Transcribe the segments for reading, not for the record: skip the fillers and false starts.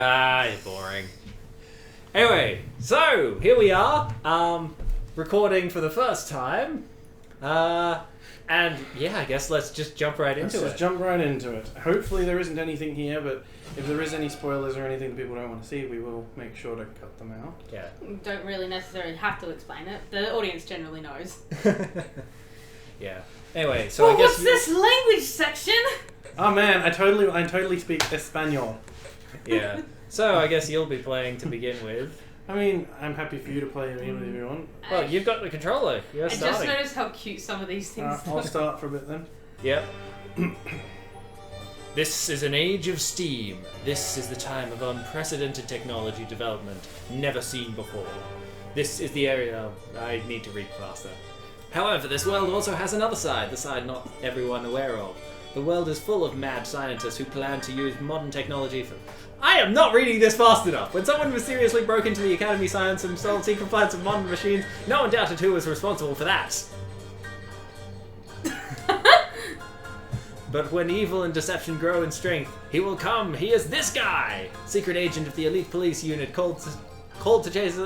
Ah, you're boring. Anyway, so here we are, recording for the first time, and yeah, I guess let's just jump right into it. Let's just jump right into it. Hopefully there isn't anything here, but if there is any spoilers or anything that people don't want to see, we will make sure to cut them out. Yeah. Don't really necessarily have to explain it. The audience generally knows. Yeah. Anyway, so Well, I guess what's this language section? Oh man, I totally speak Espanol. Yeah. So I guess you'll be playing to begin with. I mean, I'm happy for you to play if you want. Well, you've got the controller. You're I starting. just noticed how cute some of these things I'll look. start for a bit then. Yep. This is an age of steam. This is the time of unprecedented technology development never seen before. This is the area I need to read faster. However, this world also has another side, the side not everyone aware of. The world is full of mad scientists who plan to use modern technology for... I am not reading this fast enough! When someone mysteriously broke into the Academy Science and stole secret plans of modern machines, no one doubted who was responsible for that. But when evil and deception grow in strength, he will come. He is this guy! Secret agent of the elite police unit called to chase...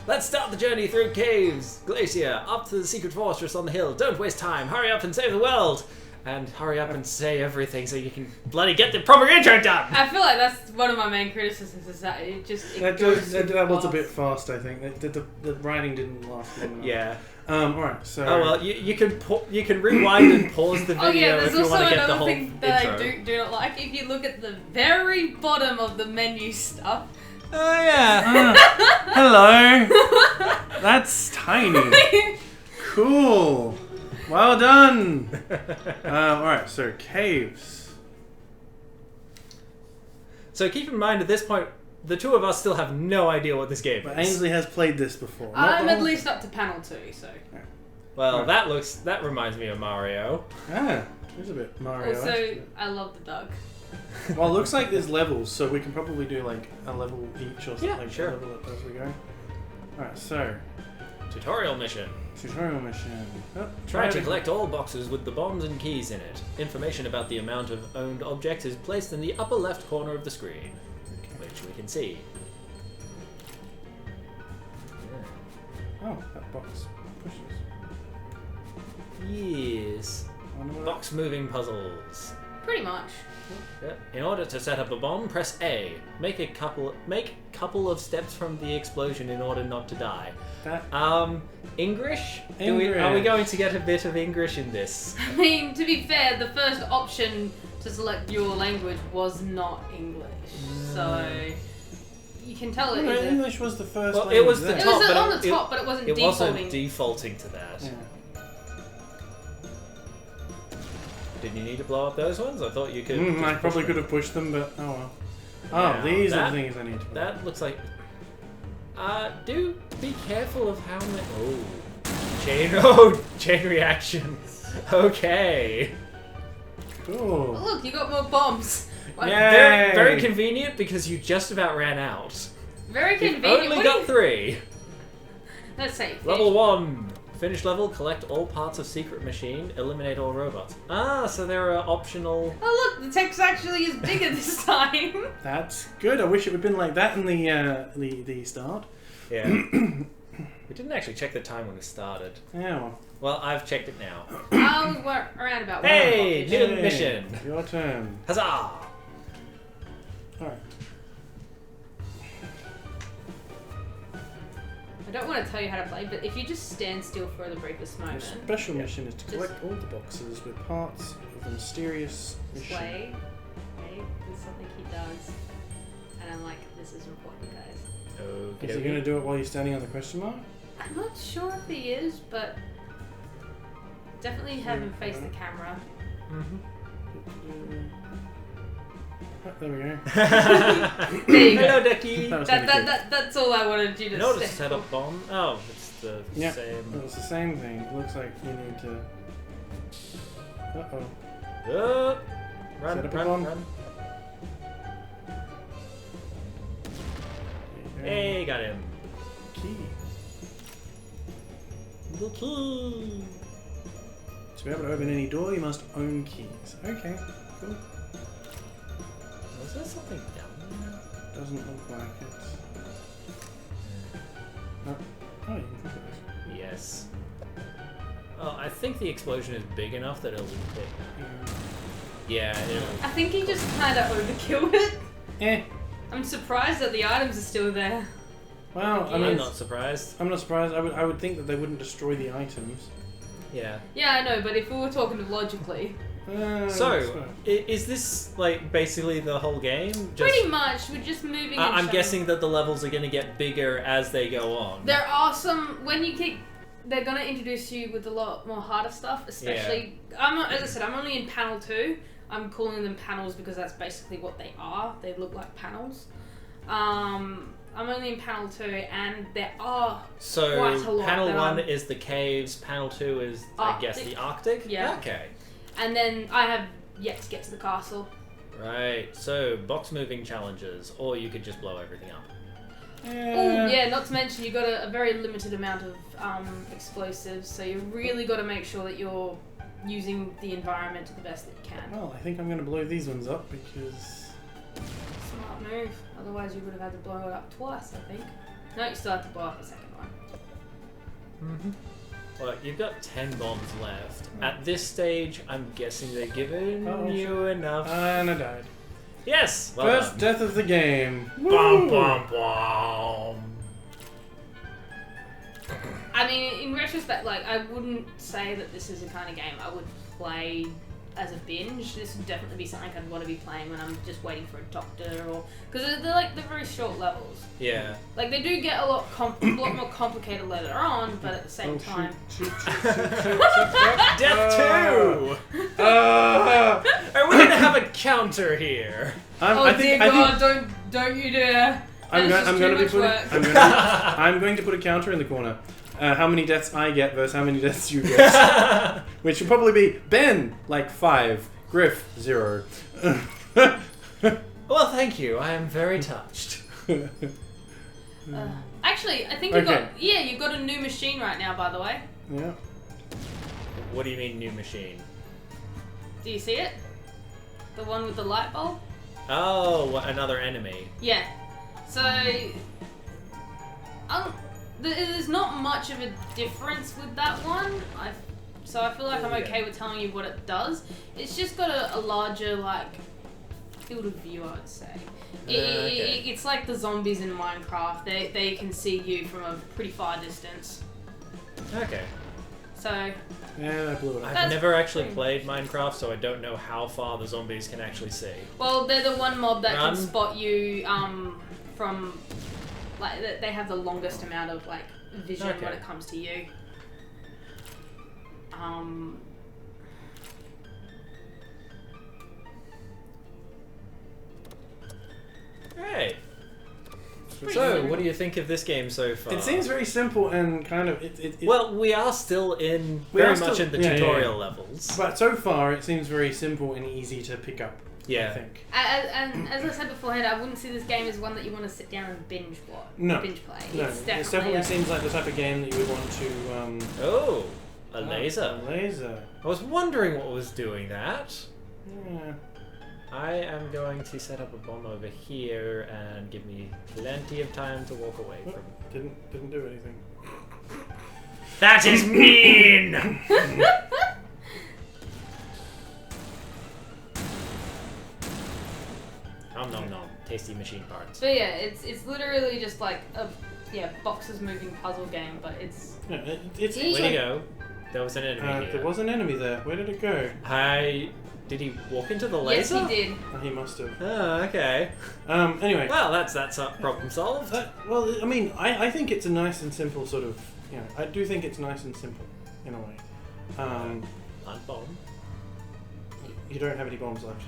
Let's start the journey through caves, glacier, up to the secret fortress on the hill. Don't waste time. Hurry up and save the world. And hurry up and say everything so you can bloody get the proper intro done. I feel like that's one of my main criticisms is that it just... That was a bit fast, I think. The writing didn't last long enough. Yeah. Alright, so... Oh well, you can rewind and pause the video Oh yeah, if there's you also want to get the another whole thing that intro. I do not like. If you look at the very bottom of the menu stuff... Oh yeah. Hello. That's tiny. Cool. Well done. Alright, so caves. So keep in mind at this point, the two of us still have no idea what this game But is. Ainsley has played this before. I'm at least up to panel 2, so... Well, Right. that reminds me of Mario. Ah, there's a bit Mario. Also, I love the dog. Well, it looks like there's levels, so we can probably do like a level each or something. Yeah, like sure. a level as we go. Alright, so Tutorial mission. tutorial mission. Oh, Try to collect all boxes with the bombs and keys in it. Information about the amount of owned objects is placed in the upper left corner of the screen, which we can see. Oh, that box pushes. Yes. Wonder what- Box moving puzzles. Pretty much. Yep. In order to set up a bomb, press A. Make couple of steps from the explosion in order not to die. That English? Are we English. going to get a bit of English in this? I mean, to be fair, the first option to select your language was not English. So... You can tell it No, is a... English was the first Well, language it was the there. It top, was but on the top, but it wasn't It defaulting. wasn't defaulting to that. Yeah. Did you need to blow up those ones? I thought you could. I just probably push could them. have pushed them, but oh well. Oh, Now, these are that- the things I need to. That looks like. Do be careful of how many. Chain reaction. Okay. Oh, Cool. look, you got more bombs. What? Yeah. Very, Yay! very convenient because you just about ran out. Very You've convenient. only What got do 3. you... Let's say. Level 1. Finish level, collect all parts of secret machine, eliminate all robots. Ah, so there are optional... Oh look, the text actually is bigger this time. That's good. I wish it would have been like that in the start. Yeah. We didn't actually check the time when it started. Yeah. Well. Well, I've checked it now. I was around about 1 Hey, o'clock-ish. new mission. Your turn. Huzzah! All right. I don't want to tell you how to play, but if you just stand still for the briefest Your moment. special mission is to Just- collect all the boxes with parts of the mysterious mission. Play. Okay, there's something he does. And I'm like, this is important, guys. Okay. Is he going to do it while you're standing on the question mark? I'm not sure if he is, but definitely have him face the camera. Oh, there we go. There you Hello, go. Ducky. That was really good. That's all I wanted you to Notice say. set up bomb. Oh, it's the Yeah, same. it's the same thing. It looks like you need to. Uh-oh. Oh, run, Set up a run, bomb. run. There you go. Hey, got him. Key. The key. To be able to open any door, you must own keys. Okay, cool. Was there something down doesn't look like it's... Oh, you can look at this. Yes. Oh, I think the explosion is big enough that it'll hit. Yeah, it'll... I think he just kind of overkilled it. Eh. I'm surprised that the items are still there. Well, I I'm mean, not surprised. I'm not surprised. I would think that they wouldn't destroy the items. Yeah. Yeah, I know, but if we were talking logically... So, is this like basically the whole game? Just, Pretty much, we're just moving. I'm guessing that the levels are going to get bigger as they go on. There are some when you keep. They're gonna introduce you with a lot more harder stuff, especially. As I said, I'm only in panel 2. I'm calling them panels because that's basically what they are. They look like panels. I'm only in panel 2, and there are quite a lot. Panel 1 is the caves. Panel 2 is, I guess, the Arctic. Yeah. Okay. And then I have yet to get to the castle. Right. So box moving challenges, or you could just blow everything up. Oh yeah, not to mention you got a very limited amount of explosives, so you really got to make sure that you're using the environment to the best that you can. Well, I think I'm going to blow these ones up because... Smart move. Otherwise you would have had to blow it up twice, I think. No, you still have to blow up the second one. Mm-hmm. Well, you've got 10 bombs left. At this stage, I'm guessing they're giving you enough. And I died. Yes! Well First done. death of the game. Bom, bom, bom. I mean, in retrospect, like, I wouldn't say that this is the kind of game I would play as a binge. This would definitely be something I'd want to be playing when I'm just waiting for a doctor, or because they're very short levels. Yeah. Like they do get a lot more complicated later on, but at the same time. Death 2! Are we gonna have a counter here? Dear God, don't you dare! I'm going to put a counter in the corner. How many deaths I get versus how many deaths you get. Which will probably be Ben, like 5, Griff, 0. Well, thank you. I am very touched. Actually, I think you've got a new machine right now, by the way. Yeah. What do you mean, new machine? Do you see it? The one with the light bulb? Oh, another enemy. Yeah. So, there's not much of a difference with that one. So I feel like I'm okay with telling you what it does. It's just got a larger, like, field of view, I would say. It's like the zombies in Minecraft. They can see you from a pretty far distance. Okay. So... Yeah, I blew it up. I've never actually played Minecraft, so I don't know how far the zombies can actually see. Well, they're the one mob that can spot you from... Like, they have the longest amount of, like, vision when it comes to you. Right. So, what do you think of this game so far? It seems very simple and kind of... Well, we are still very much in the tutorial levels. But so far, it seems very simple and easy to pick up. Yeah. I think. And as I said beforehand, I wouldn't see this game as one that you want to sit down and binge play. No. Binge play. No, It it definitely seems like the type of game that you would want to... Oh, a laser. A laser. I was wondering what was doing that. Yeah. I am going to set up a bomb over here and give me plenty of time to walk away from it. Didn't do anything. That is mean! Nom nom nom. Tasty machine parts. So yeah, it's literally just like a boxes moving puzzle game, but it's... No, it's Way to go. There was an enemy here. There was an enemy there. Where did it go? Did he walk into the laser? Yes, he did. Oh, he must have. Oh, okay. Anyway. Well, that's problem solved. Well, I mean, I think it's a nice and simple sort of... I do think it's nice and simple, in a way. Plant bomb. You don't have any bombs left.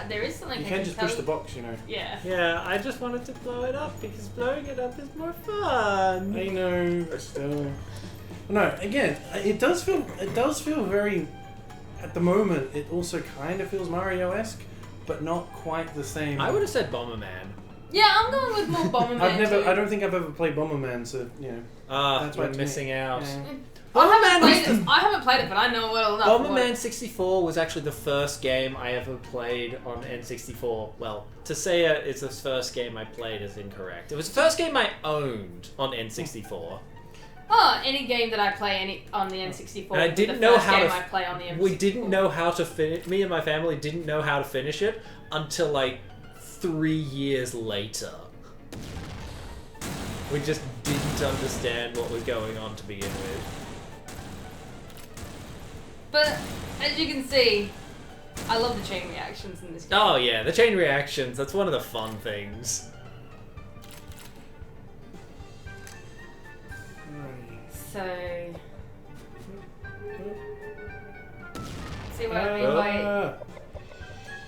There is something You I can can just tell push the box, you know. Yeah. Yeah, I just wanted to blow it up because blowing it up is more fun. I know, but still... No, again, it does feel very... At the moment, it also kind of feels Mario-esque, but not quite the same. I would have said Bomberman. Yeah, I'm going with more Bomberman. I don't think I've ever played Bomberman, so, you know. That's why I'm missing out. Yeah. I haven't played it, but I know well enough. Bomberman 64 was actually the first game I ever played on N64. Well, to say it's the first game I played is incorrect. It was the first game I owned on N64. Oh, any game that I play on the N64. And I didn't know how I play on the N64. We didn't know how to finish. Me and my family didn't know how to finish it until like 3 years later. We just didn't understand what was going on to begin with. But as you can see, I love the chain reactions in this game. Oh yeah, the chain reactions. That's one of the fun things. So, see what I mean by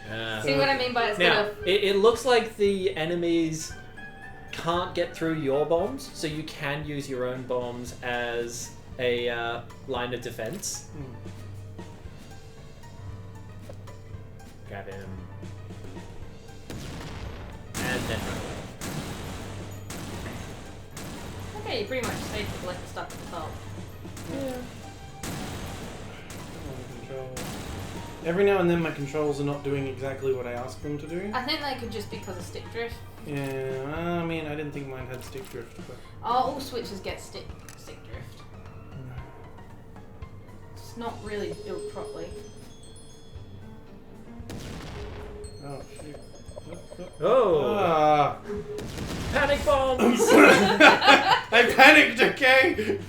it? See what I mean by it's now, gonna... it looks like the enemies can't get through your bombs, so you can use your own bombs as a line of defense. Grab him. And then run away. Okay, you pretty much safe to collect the stuff at the top. Yeah. Every now and then my controls are not doing exactly what I ask them to do. I think that could just be because of stick drift. Yeah, I mean, I didn't think mine had stick drift, but... All switches get stick drift. It's not really built properly. Oh, shoot. Oh! Ah. Panic bombs! I panicked, okay?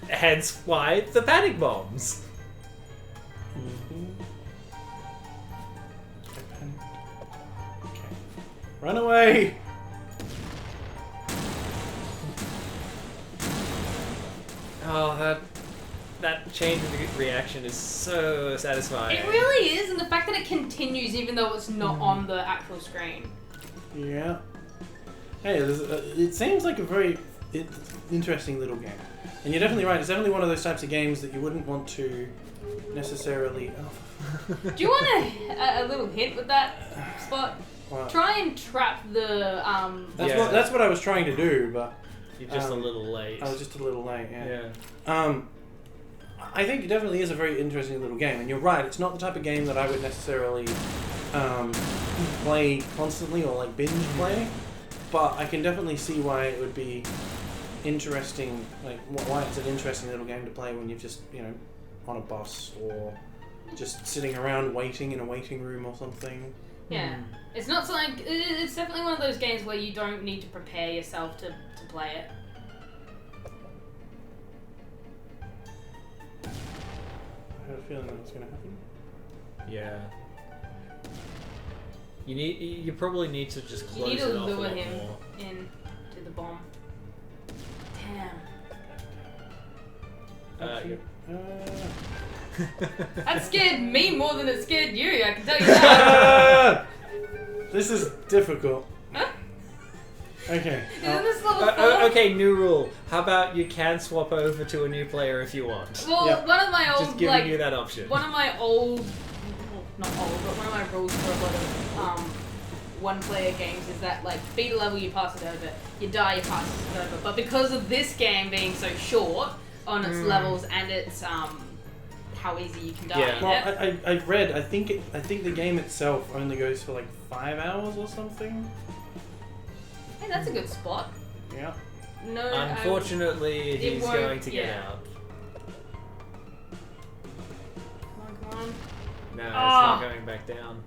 Hence why the panic bombs. I panicked. Okay. Run away! Oh, that chain reaction is so satisfying. It really is, and the fact that it continues even though it's not on the actual screen. Yeah. Hey, it seems like a very interesting little game. And you're definitely right, it's definitely one of those types of games that you wouldn't want to necessarily... Oh. Do you want a little hint with that spot? What? Try and trap the... That's what I was trying to do, but... You're just a little late. I was just a little late, yeah. Yeah. I think it definitely is a very interesting little game, and you're right, it's not the type of game that I would necessarily play constantly or like binge play, but I can definitely see why it would be interesting, like why it's an interesting little game to play when you're just, you know, on a bus or just sitting around waiting in a waiting room or something. Yeah. It's not so like... It's definitely one of those games where you don't need to prepare yourself to play it. I had a feeling that was going to happen. Yeah. You probably need to just close it off a lot more. You need to lure him into the bomb. Damn. That scared me more than it scared you, I can tell you that. This is difficult. Okay. Isn't this level 4? Okay, new rule. How about you can swap over to a new player if you want? Well, Yep. one of my old, Just giving you that option. One of my old, well, not old, but one of my rules for a lot of one-player games is that, like, beat a level, you pass it over. You die, you pass it over. But because of this game being so short on its levels and its how easy you can die. Yeah. Well, I've read. I think the game itself only goes for like 5 hours or something. Hey, that's a good spot. Yeah. No. Unfortunately, he's won't- going to get yeah. out. Come on. No, it's not going back down.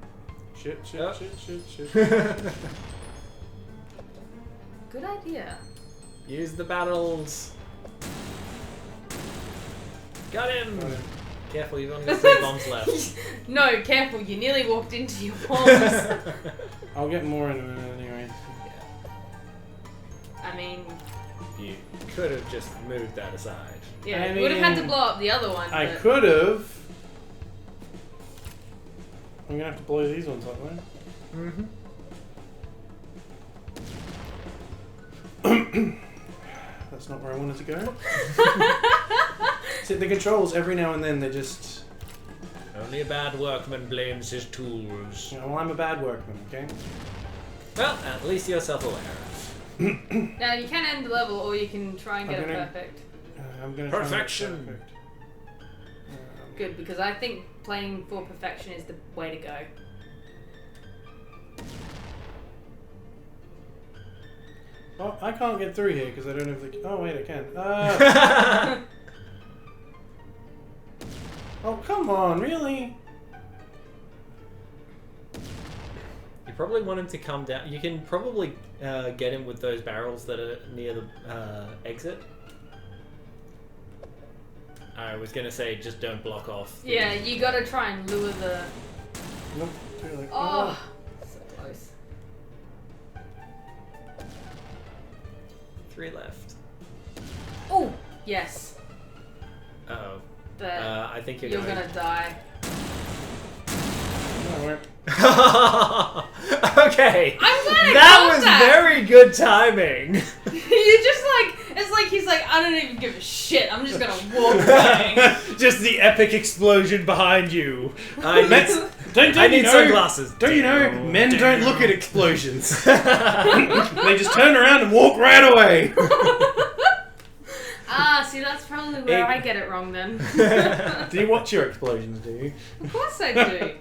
Shit. Oh. Shit. Good idea. Use the battles. Got him. Careful, you've only got 3 bombs left. No, careful, you nearly walked into your bombs. I'll get more in a minute anyway. I mean... You could have just moved that aside. Yeah, I you would have had to mean, blow up the other one. I but- could have. I'm gonna have to blow these ones up, man. That's not where I wanted to go. See, the controls, every now and then, they're just... Only a bad workman blames his tools. You know, well, I'm a bad workman, okay? Well, at least you're self-aware. Now, you can end the level, or you can try and get it I'm gonna- perfect. I'm gonna Perfection. Try and get perfect. Good, because I think playing for perfection is the way to go. Oh, I can't get through here because I don't have the... Oh, wait, I can. Oh, come on, really? You probably want him to come down. You can probably get him with those barrels that are near the exit. I was gonna say just don't block off. Yeah, you gotta try and lure the... Nope, too late. Oh, so close. 3 left. Oh, yes. Uh-oh. But I think you're gonna die. No, we're- Okay. I'm glad I that got was that. very good timing. You just like, it's like he's like, I don't even give a shit. I'm just gonna walk away. Just the epic explosion behind you. I need Don't you know, sunglasses. Don't you know, men don't look at explosions. They just turn around and walk right away. Ah, see, that's probably where I get it wrong then. Do you watch your explosions, do you? Of course I do.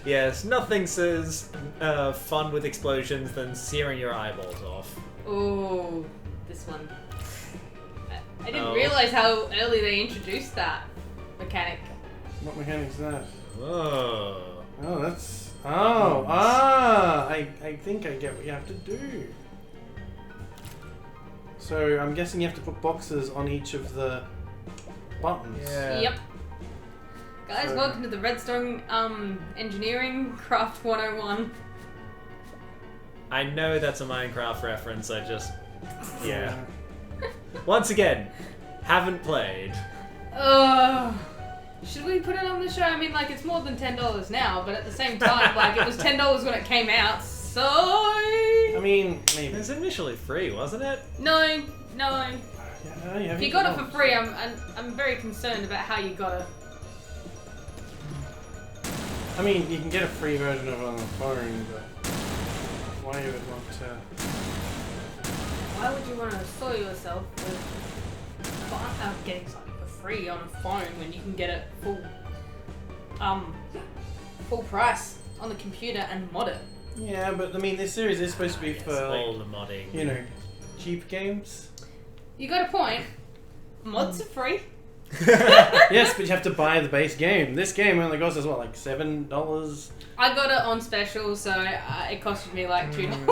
Yes, nothing says fun with explosions than searing your eyeballs off. Oh, this one. I didn't Oh. realize how early they introduced that mechanic. What mechanic's that? Oh. Oh, that's... Oh, I think I get what you have to do. So, I'm guessing you have to put boxes on each of the buttons. Yeah. Yep. Guys, So- welcome to the Redstone Engineering Craft 101. I know that's a Minecraft reference, I just... Yeah. Once again, haven't played. Should we put it on the show? I mean, like, it's more than $10 now, but at the same time, like, it was $10 when it came out, so... I mean, maybe. It was initially free, wasn't it? No. Yeah, If you got it for free, I'm very concerned about how you got it. I mean, you can get a free version of it on the phone, but why you would want to... Why would you want to soil yourself with getting something for free on a phone when you can get it full price on the computer and mod it? Yeah, but I mean, this series is supposed to be for, all like, the modding. you know, cheap games. You got a point. Mods are free. Yes, but you have to buy the base game. This game only costs us, what, like $7? I got it on special, so it costed me like $2.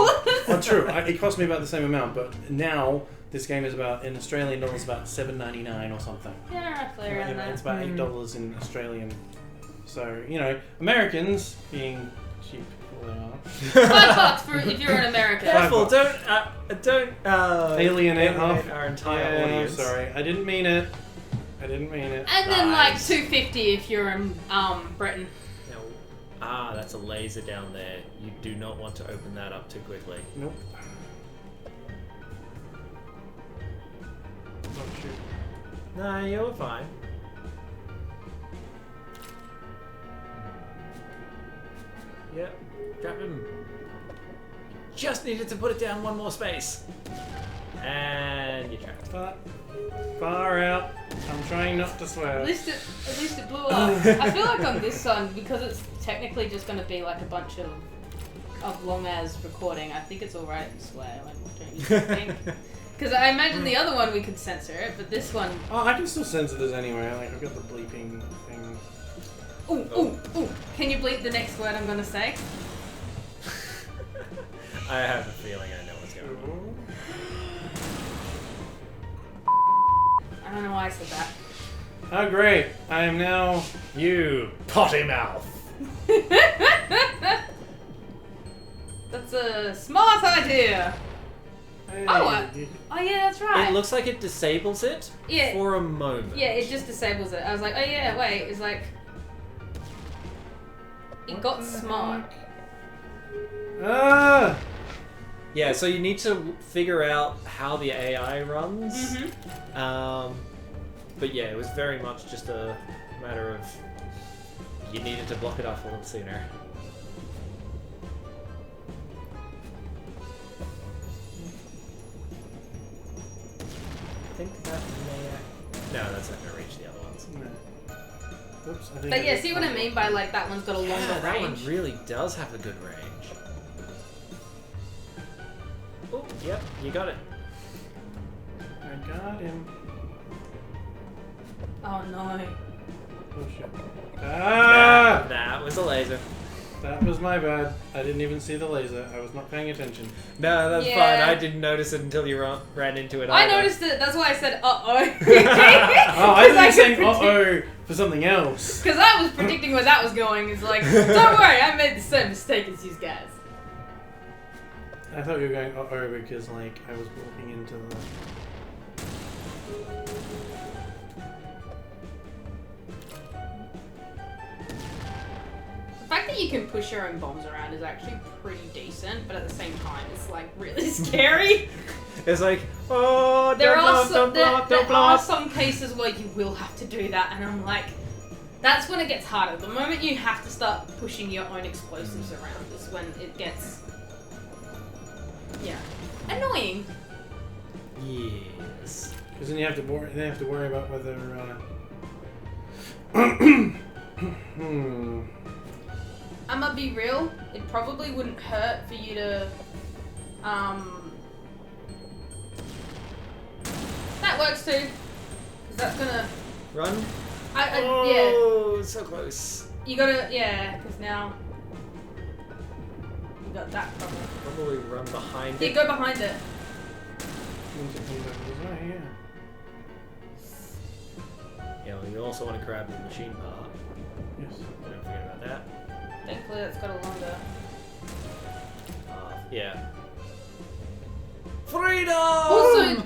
Well, true. It cost me about the same amount, but now this game is about, in Australian dollars, about $7.99 or something. Yeah, roughly around that. It's about $8 in Australian. So, you know, Americans being cheap. $5 for if you're in America. Careful, don't Alienate half our entire audience. Sorry, I didn't mean it. And then like $2.50 if you're in Britain. Now, that's a laser down there. You do not want to open that up too quickly. Nope. Oh shoot. No, you're fine. Yep, grab him. You just needed to put it down one more space. And you trapped. Far out. I'm trying not to swear. At least it blew up. I feel like on this one, because it's technically just going to be like a bunch of long as recording, I think it's alright to swear. Like, don't you think? Because I imagine the other one we could censor it, but this one... Oh, I can still censor this anyway. Like, I've got the bleeping thing. Ooh. Can you bleep the next word I'm going to say? I have a feeling I know what's going on. I don't know why I said that. Oh, great. I am now... You potty mouth. That's a smart idea. Hey. Oh yeah, that's right. It looks like it disables it Yeah. for a moment. Yeah, it just disables it. I was like, oh yeah, wait. It's like... It What got the smart. Ah! Yeah, so you need to figure out how the AI runs. Mm-hmm. But yeah, it was very much just a matter of you needed to block it off a little sooner. I think that may... No, that's not going to reach the other ones. No. Oops, I think But yeah, see what I mean by like that one's got a longer Yeah, that one range. really does have a good range. Oh, yep, you got it. I got him. Oh no. Oh shit. Ah! That was a laser. That was my bad. I didn't even see the laser. I was not paying attention. No, that's Yeah. fine. I didn't notice it until you ran into it. I either. noticed it. That's why I said uh-oh. Oh, I thought you were saying uh-oh for something else. Because I was predicting where that was going. It's like, don't worry, I made the same mistake as you guys. I thought you were going uh-oh because, like, I was walking into the... The fact that you can push your own bombs around is actually pretty decent, but at the same time, it's like really scary. It's like, oh, There don't are blow up, some, don't blow there, up, there don't blow are up. some cases where you will have to do that, and I'm like, that's when it gets harder. The moment you have to start pushing your own explosives around is when it gets, yeah, annoying. Yes. Because then you have to worry about whether... I'm gonna be real, it probably wouldn't hurt for you to, that works too, because that's gonna, Run. yeah, Oh, so close. you gotta, yeah, because now, you got that problem. Probably run behind Yeah, it. go behind it. Once it comes over this way, yeah. Yeah, well, you also want to grab the machine part. Yes. Don't forget about that. Thankfully that's got a longer. Yeah. Freedom!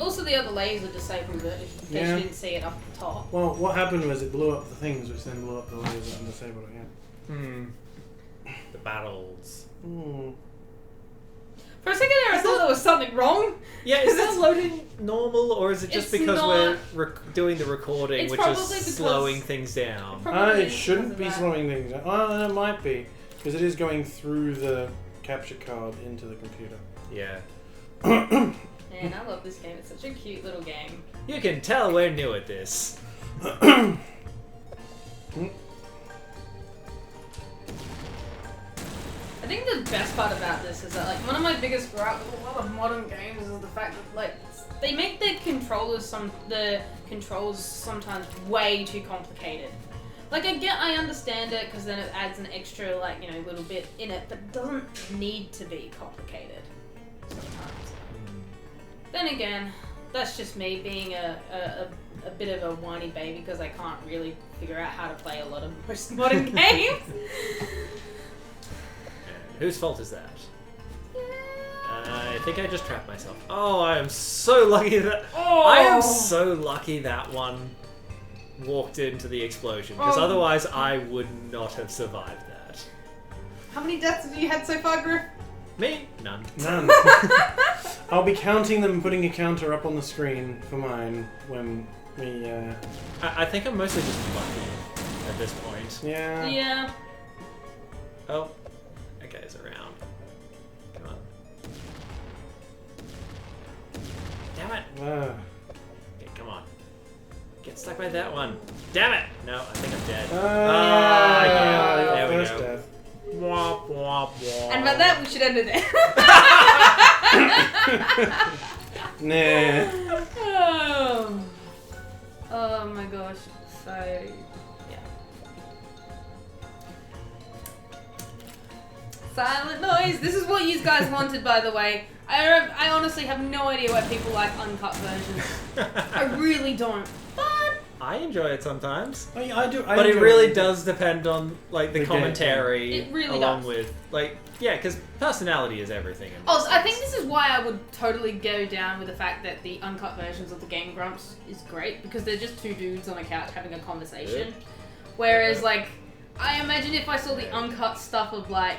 Also the other laser disabled it, in case Yeah. you didn't see it up the top. Well, what happened was it blew up the things, which then blew up the laser and disabled it, The battles. yeah. Hmm. For a second there I thought there was something wrong. Yeah, is that loading normal, or is it just It's because not- we're doing the recording, It's which is probably because- slowing things down? Probably It shouldn't be because of slowing things down. Oh, it might be. Because it is going through the capture card into the computer. Yeah. that. Man, I love this game. It's such a cute little game. You can tell we're new at this. I think the best part about this is that like one of my biggest gripes with a lot of modern games is the fact that like they make the controls sometimes way too complicated. Like I understand it because then it adds an extra like little bit in it, but it doesn't need to be complicated sometimes. Then again, that's just me being a bit of a whiny baby because I can't really figure out how to play a lot of most modern games. Whose fault is that? I think I just trapped myself. Oh, I am so lucky that I am so lucky that one walked into the explosion, because otherwise I would not have survived that. How many deaths have you had so far, Griff? Me? None. None. I'll be counting them and putting a counter up on the screen for mine when we, I think I'm mostly just lucky at this point. yeah. Yeah. Oh, that guy's around. Come on. Damn it! Okay, come on. Get stuck by that one. Damn it! No, I think I'm dead. Yeah, There we first go. death. Womp, womp, womp. And by that, we should end it there. Nah. Oh my gosh. So, yeah. Silent noise. This is what you guys wanted, by the way. I honestly have no idea why people like uncut versions. I really don't. But I enjoy it sometimes. I do. But it really does depend on like the The commentary It really along does. with like because personality is everything. In also, this I think sense. this is why I would totally go down with the fact that the uncut versions of the Game Grumps is great because they're just two dudes on a couch having a conversation. Whereas, like, I imagine if I saw the uncut stuff of like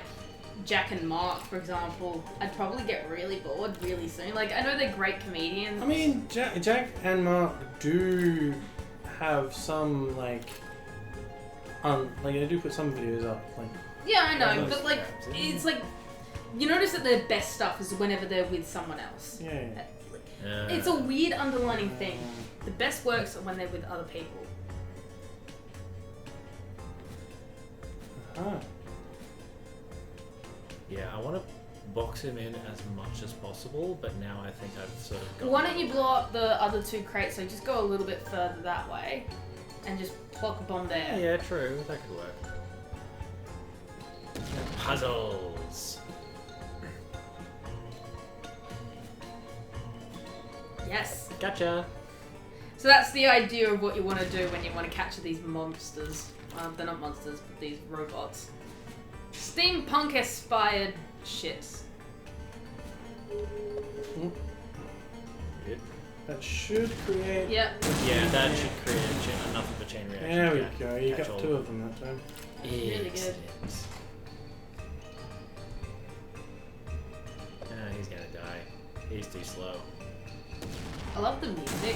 Jack and Mark, for example, I'd probably get really bored really soon. Like, I know they're great comedians. I mean, Jack and Mark do have some like they do put some videos up. Like, yeah, I know, those but like, grabs, yeah. it's like you notice that their best stuff is whenever they're with someone else. yeah. It's a weird underlining thing. The best works are when they're with other people. Ah. Yeah, I want to box him in as much as possible, but now I think I've sort of got... Why don't you blow up the other 2 crates, so just go a little bit further that way, and just plonk a bomb there. Yeah, true. That could work. Puzzles. Yes. Gotcha. So that's the idea of what you want to do when you want to capture these monsters. They're not monsters, but these robots. Steampunk-inspired shits. Good. That should create... Yep. Yeah, that should create enough of a chain reaction. There we to go. You catch got all 2 of them that time. Really good. He's gonna die. He's too slow. I love the music.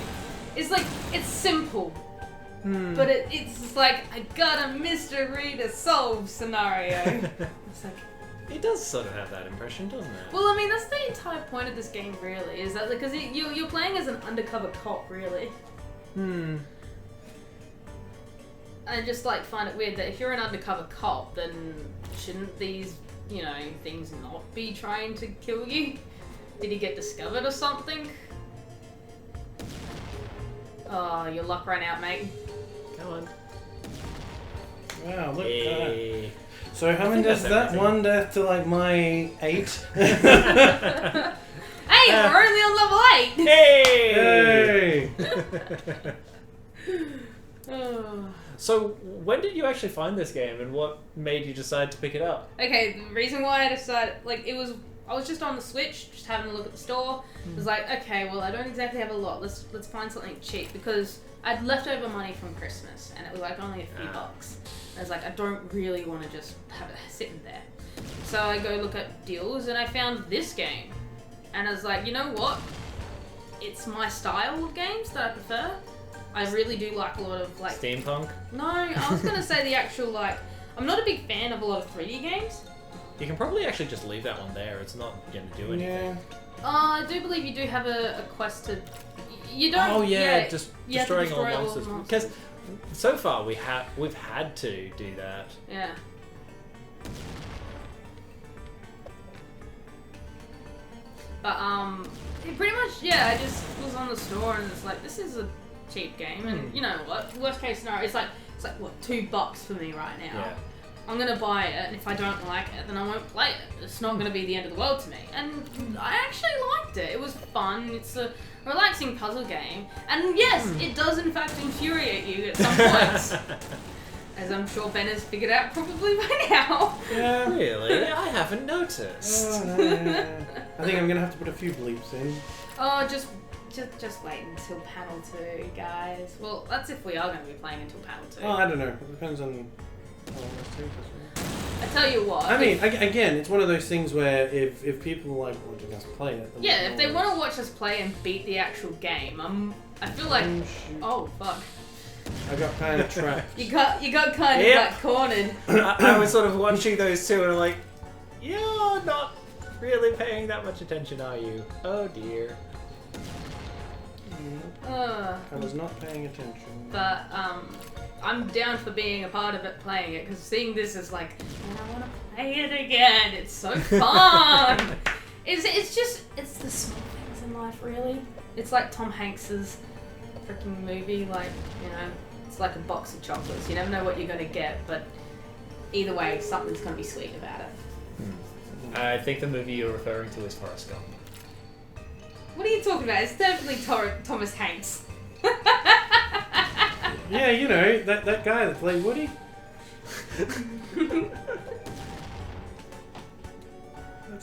It's like, it's simple. But it's just like, I got a mystery to solve scenario. It's like... It does sort of have that impression, doesn't it? Well, I mean, that's the entire point of this game, really, is that because you're playing as an undercover cop, really. I just like find it weird that if you're an undercover cop, then shouldn't these, you know, things not be trying to kill you? Did he get discovered or something? Oh, your luck ran out, mate. Come on. Wow, look at that. Hey. So how many does that? everything. 1 death to like my 8. Hey, we're only on level 8! Hey! Oh. So, when did you actually find this game, and what made you decide to pick it up? Okay, the reason why I decided, like, I was just on the Switch, just having a look at the store. I was like, okay, well, I don't exactly have a lot. Let's find something cheap, because I'd leftover money from Christmas, and it was like only a few bucks. I was like, I don't really want to just have it sitting there. So I go look at deals, and I found this game. And I was like, you know what? It's my style of games that I prefer. I really do like a lot of, like... Steampunk? No, I was going to say the actual, like... I'm not a big fan of a lot of 3D games. You can probably actually just leave that one there. It's not going to do anything. Yeah. I do believe you do have a quest to... You don't... Oh yeah, you destroying have to all destroy all the monsters. monsters. Because so far we've had to do that. Yeah. But, it pretty much, yeah, I just was on the store and it's like, this is a cheap game. And you know what? Worst case scenario, it's like what, $2 for me right now. Yeah. I'm gonna buy it, and if I don't like it, then I won't play it. It's not gonna be the end of the world to me. And I actually liked it. It was fun. It's a relaxing puzzle game. And yes, it does in fact infuriate you at some points. As I'm sure Ben has figured out probably by now. Yeah. Really? I haven't noticed. Oh, no. I think I'm gonna have to put a few bleeps in. Oh, just wait until panel 2, guys. Well, that's if we are going to be playing until panel 2. Oh, I don't know. It depends on how long this takes us. I tell you what. I mean, again, it's one of those things where if people like watching us play it, then Yeah, if they want to watch us play and beat the actual game, I feel like. Oh, shoot. Oh fuck! I got kind of trapped. You got kind of Yep. like cornered. I was sort of watching those two and I'm like, you're not really paying that much attention, are you? Oh dear. Uh, I was not paying attention. but I'm down for being a part of it, playing it, because seeing this is like, man, I want to play it again. It's so fun. it's the small things in life, really. It's like Tom Hanks's freaking movie, like, you know, it's like a box of chocolates. You never know what you're gonna get, but either way, something's gonna be sweet about it. I think the movie you're referring to is Forrest Gump. What are you talking about? It's definitely Thomas Hanks. Yeah, you know, that guy that played Woody. That's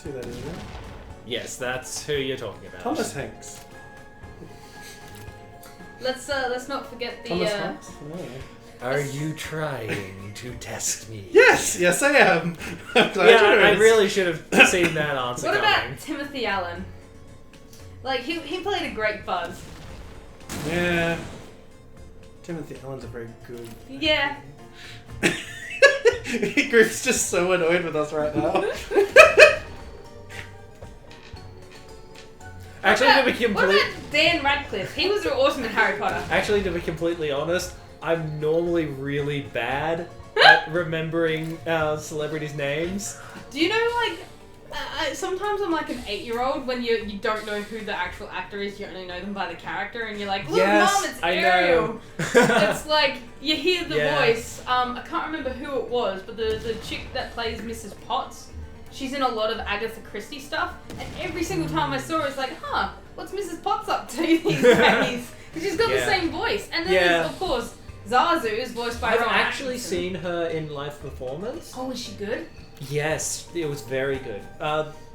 who that is, right? Yes, that's who you're talking about. Thomas Hanks. Let's not forget the Thomas Hanks? Oh. Are you trying to test me? Yes, I am. I'm glad Yeah, you I noticed. really should have seen that answer What coming. about Timothy Allen? Like he played a great Buzz. Yeah. Timothy Allen's a very good. Yeah. Griff's just so annoyed with us right now. Actually, to be What about Dan Radcliffe? He was awesome in Harry Potter. completely honest, I'm normally really bad at remembering celebrities' names. Do you know, like, sometimes I'm like an 8-year-old when you don't know who the actual actor is, you only know them by the character, and you're like, look, Yes, Mom, it's I Ariel. know. It's like, you hear the Yeah. voice. I can't remember who it was, but the chick that plays Mrs. Potts, she's in a lot of Agatha Christie stuff, and every single time I saw her, it's like, huh, what's Mrs. Potts up to these days? Because she's got the Yeah. same voice. And then Yeah. there's, of course, Zazu is voiced by I've Rowan actually Atkinson. seen her in live performance. Oh, is she good? Yes, it was very good.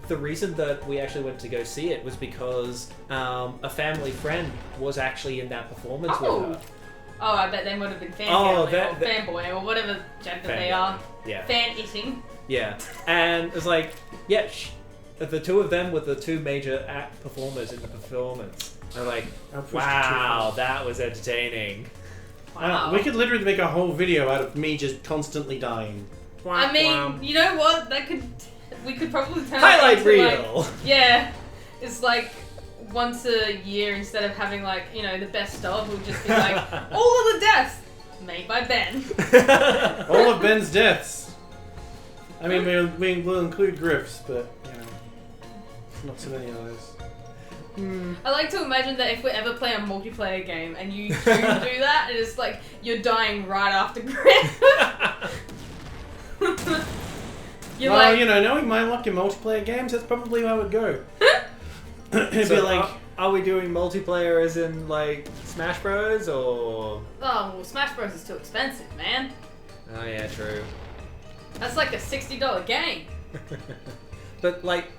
The reason that we actually went to go see it was because a family friend was actually in that performance with her. Oh, I bet they would have been Oh, fangirling or fanboy or whatever gender they Fangirl. are. Yeah. Fan-eating. Yeah. And it was like, yeah, the two of them were the two major performers in the performance. I'm like, I pushed it too wow, far. that was entertaining. Wow. We could literally make a whole video out of me just constantly dying. I mean, you know what? We could probably turn Highlight it into, like, reel. yeah. It's like once a year instead of having like, you know, the best of, we'll just be like, all of the deaths made by Ben. All of Ben's deaths. I mean, we will include Griff's, but, you know, not so many others. I like to imagine that if we ever play a multiplayer game and you do that, and it's like you're dying right after Griff. You're Well, like, you know, knowing my luck in multiplayer games, that's probably how it would go. It'd So be like, are we doing multiplayer as in like Smash Bros or? oh, well, Smash Bros is too expensive, man. Oh yeah, true. That's like a $60 game. But like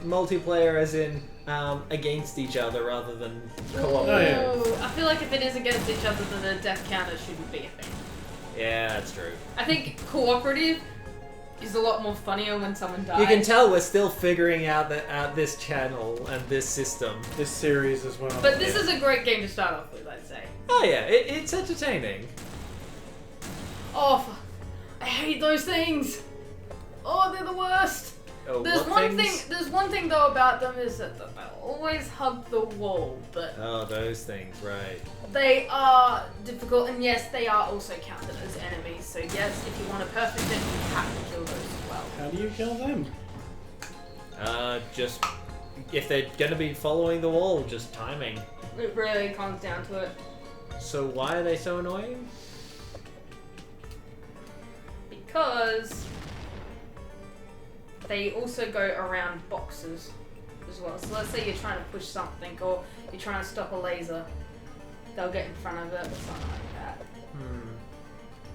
multiplayer as in against each other rather than co-op. Oh, yeah. Ooh, I feel like if it is against each other, then the death counter shouldn't be a thing. Yeah, that's true. I think cooperative is a lot more funnier when someone dies. You can tell we're still figuring out this channel and this system. this series as well. But this Yeah. is a great game to start off with, I'd say. Oh yeah, it's entertaining. Oh, I hate those things. Oh, they're the worst. Oh, There's what one things? thing. There's one thing though about them is that they'll always hug the wall, but Oh, those things, right. they are difficult, and yes, they are also counted as enemies. So yes, if you want to perfect it, you have to kill those as well. How do you kill them? Just if they're gonna be following the wall, just timing. It really comes down to it. So why are they so annoying? Because they also go around boxes as well. So let's say you're trying to push something or you're trying to stop a laser, they'll get in front of it or something like that.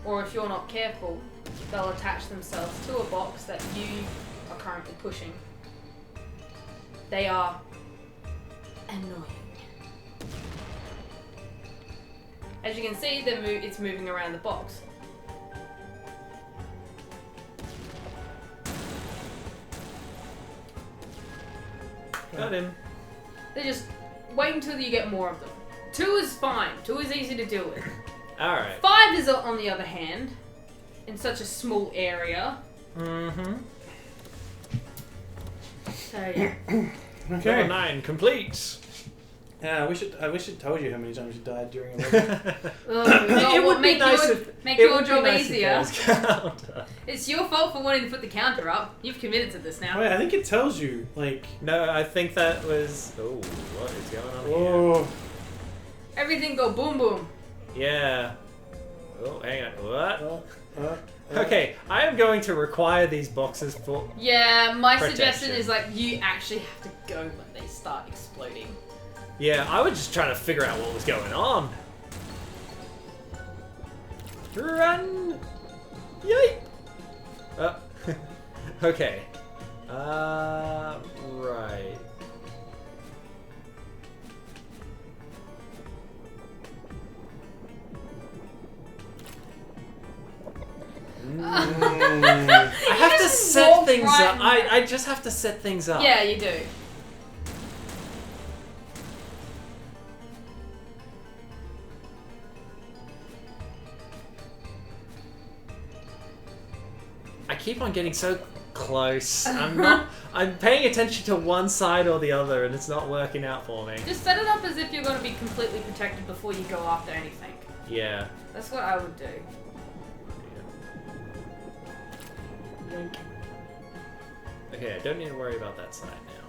Or if you're not careful, they'll attach themselves to a box that you are currently pushing. They are annoying. As you can see, it's moving around the box. Got him. They just wait until you get more of them. 2 is fine. 2 is easy to deal with. Alright. 5 is, on the other hand, in such a small area. Mm-hmm. So yeah. Okay. Level 9 complete. Yeah, I wish it told you how many times you died during a level. It would be nice make it your would be job nice if easier. there was counter. It's your fault for wanting to put the counter up. You've committed to this now. Wait, I think it tells you, like... No, I think that was. Oh, what is going on here? Oh, Everything go boom boom. Yeah. Oh, hang on. What? uh, Okay, I am going to require these boxes for. Yeah, my suggestion Protection. is like you actually have to go when they start exploding. Yeah, I was just trying to figure out what was going on. Run! Yay! Okay. Right. I have to just set walk things right up. in I just have to set things up. Yeah, you do. I keep on getting so close. I'm paying attention to one side or the other, and it's not working out for me. Just set it up as if you're going to be completely protected before you go after anything. Yeah. That's what I would do. Yoink. Okay, I don't need to worry about that side now.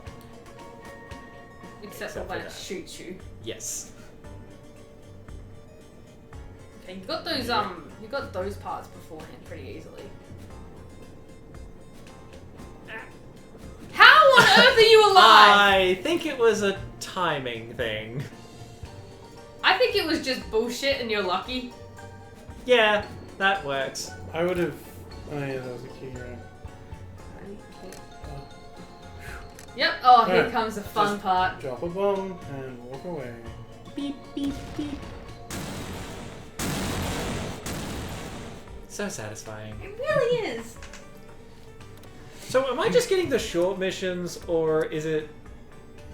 Except for Except for when it that. shoots you. Yes. Okay, you got those parts beforehand pretty easily. How on earth are you alive? I think it was a timing thing. I think it was just bullshit and you're lucky. Yeah, that works. I would have. Oh yeah, that was a key, right? Yep. Oh, here Alright, comes the fun just- part. Drop a bomb and walk away. Beep, beep, beep. So satisfying. It really is. So am I just getting the short missions, or is it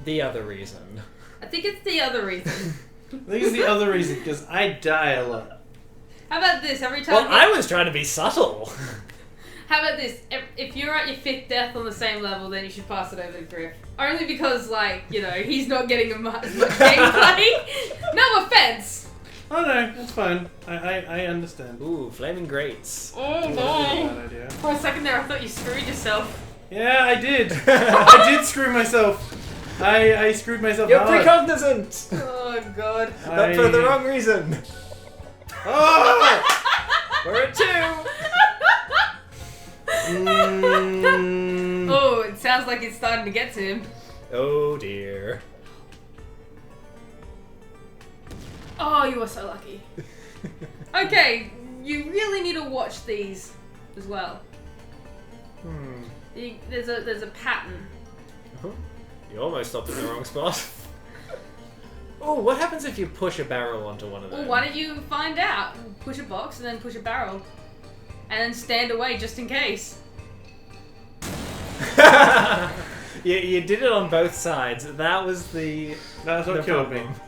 the other reason? I think it's the other reason. I think it's the other reason, because I die a lot. How about this? Every time. Well, I was trying to be subtle. How about this? If you're at your 5th death on the same level, then you should pass it over to Griff. Only because, like, you know, he's not getting as much gameplay. No offense. Oh no, that's fine. I understand. Ooh, flaming grates. Oh That was a bad idea. For a second there, I thought you screwed yourself. Yeah, I did. I did screw myself. I screwed myself You're hard. precognizant, Oh god. but for the wrong reason. Oh! We're at 2. Mm. Oh, it sounds like it's starting to get to him. Oh dear. Oh, you are so lucky. Okay, you really need to watch these as well. There's a pattern. You almost stopped in the wrong spot. Oh, what happens if you push a barrel onto one of them? Well, why don't you find out? Push a box and then push a barrel. And then stand away just in case. You did it on both sides. That was the That's what killed me. problem.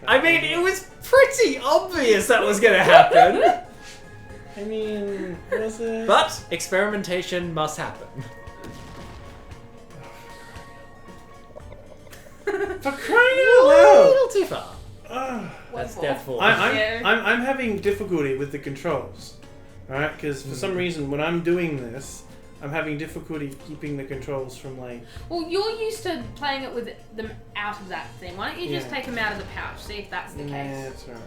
I mean, it was pretty obvious that was going to happen. I mean, was it? But experimentation must happen. For crying A out loud! little too far. Ugh. That's What death for? fall. I'm having difficulty with the controls. Alright, because for some reason when I'm doing this, I'm having difficulty keeping the controls from like... Well, you're used to playing it with them out of that thing. Why don't you just Yeah. take them out of the pouch? See if that's the Nah, case. that's right.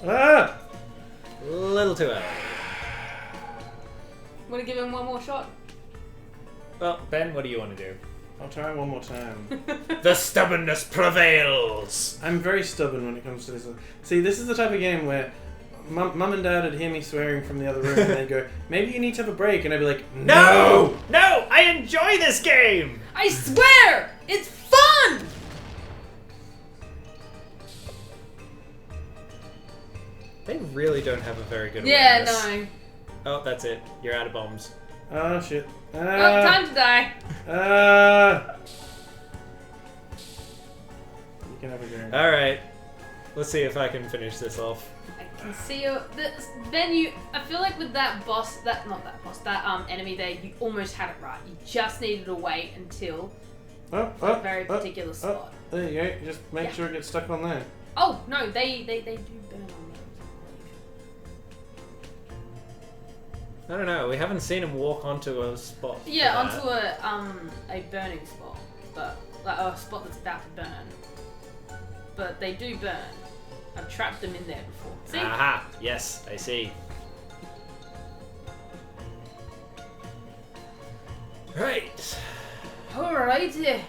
Ah! A little too early. Want to give him one more shot? Well, Ben, what do you want to do? I'll try one more time. The stubbornness prevails. I'm very stubborn when it comes to this. See, this is the type of game where mum and dad would hear me swearing from the other room and they'd go, maybe you need to have a break, and I'd be like, No! No! I enjoy this game! I swear! It's fun! They really don't have a very good Yeah, awareness. no. Oh, that's it. You're out of bombs. Oh, shit. Oh, time to die. You can have a go. Alright. Let's see if I can finish this off. I can see you. Then you. I feel like with that boss, that enemy there, you almost had it right. You just needed to wait until a very particular spot. There you go. Just make Yeah. sure it gets stuck on there. Oh no, they do burn on those. I don't know. We haven't seen him walk onto a spot. for Yeah, that. onto a burning spot, but like a spot that's about to burn. But they do burn. I've trapped them in there before. See? Aha! Yes, I see. Right. Alrighty.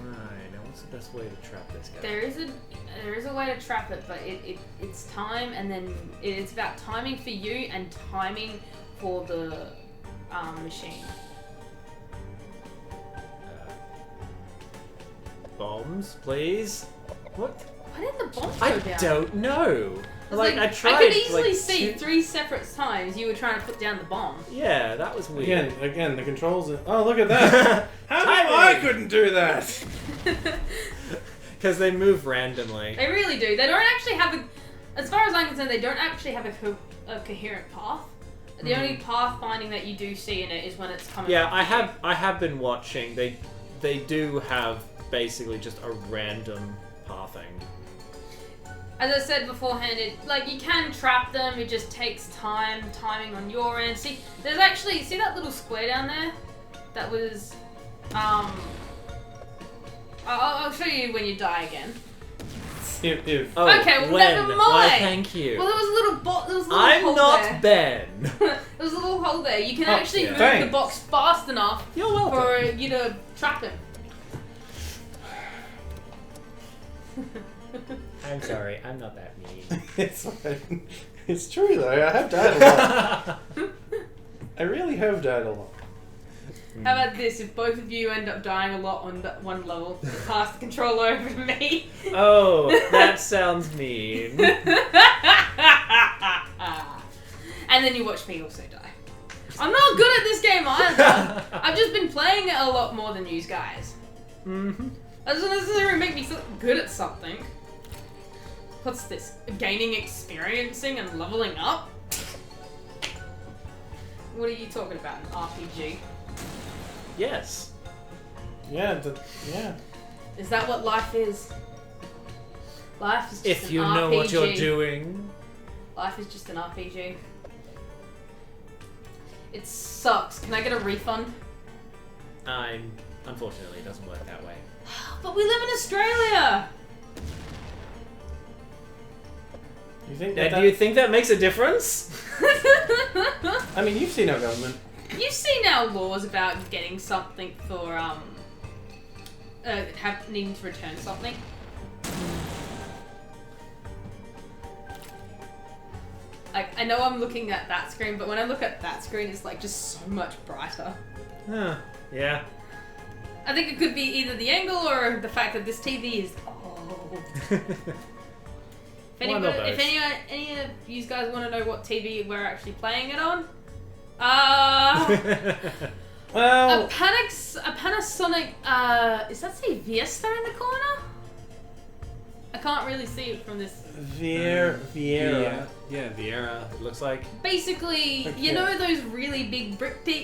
Right. Now, what's the best way to trap this guy? There is a way to trap it, but it's time, and then it's about timing for you and timing for the machine. Bombs, please. What? Why did the bomb go I down? don't know. Like, I tried. I could easily like, see two- 3 separate times you were trying to put down the bomb. Yeah, that was weird. Again, the controls. Oh, look at that! How come I couldn't do that? Because they move randomly. They really do. They don't actually have a... As far as I'm concerned, they don't actually have a coherent path. The only path finding that you do see in it is when it's coming. Yeah, off I have been watching. They do have basically just a random pathing. As I said beforehand, you can trap them. It just takes timing on your end. See, there's actually see that little square down there. That was I'll show you when you die again. If Oh, Okay, well, when? never mind. Why, thank you. Well, there was a little I'm hole not there. Ben. There was a little hole there. You can Oh, actually yeah. move Thanks. the box fast enough You're welcome. for you to trap him. I'm sorry, I'm not that mean. it's fine. It's true though. I have died a lot. I really have died a lot. How about this? If both of you end up dying a lot on that one level, you pass the control over to me. Oh, that sounds mean. And then you watch me also die. I'm not good at this game either. I've just been playing it a lot more than you guys. Mm-hmm. That doesn't necessarily make me feel good at something. What's this? Gaining experiencing and leveling up? What are you talking about? An RPG? Yes. Yeah. Yeah. Is that what life is? Life is just If an you RPG. know what you're doing. Life is just an RPG. It sucks. Can I get a refund? Unfortunately, it doesn't work that way. But we live in Australia! You think Now, that? do you think that makes a difference? I mean, you've seen our government. You've seen our laws about getting something for, needing to return something. Like, I know I'm looking at that screen, but when I look at that screen, it's like just so much brighter. Huh. Yeah. I think it could be either the angle or the fact that this TV is old. One of those. If any of you guys want to know what TV we're actually playing it on, Well, a Panasonic, is that say Vista in the corner? I can't really see it from this. Viera. Yeah, Viera, it looks like. Basically, Okay. you know those really big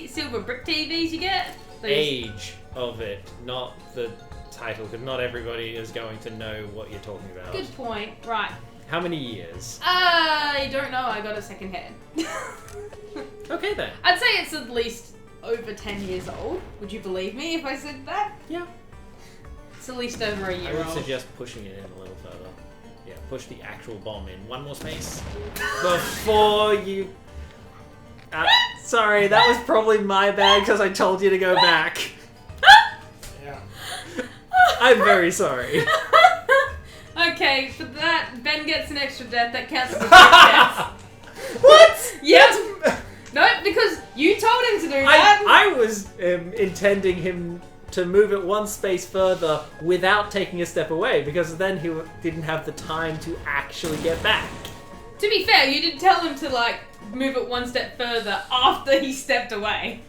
silver brick TVs you get? Those- Age of it, not the title, because not everybody is going to know what you're talking about. Good point. Right. How many years? I don't know. I got a second hand. Okay then. I'd say it's at least over 10 years old. Would you believe me if I said that? Yeah. It's at least over a I year would old. suggest pushing it in a little further. Yeah, push the actual bomb in one more space before you. Sorry, that was probably my bad because I told you to go back. Yeah. I'm very sorry. Okay, for that, Ben gets an extra death. That counts as a death. What? Yep. No, because you told him to do that. I was intending him to move it one space further without taking a step away, because then he didn't have the time to actually get back. To be fair, you did tell him to, like, move it one step further after he stepped away.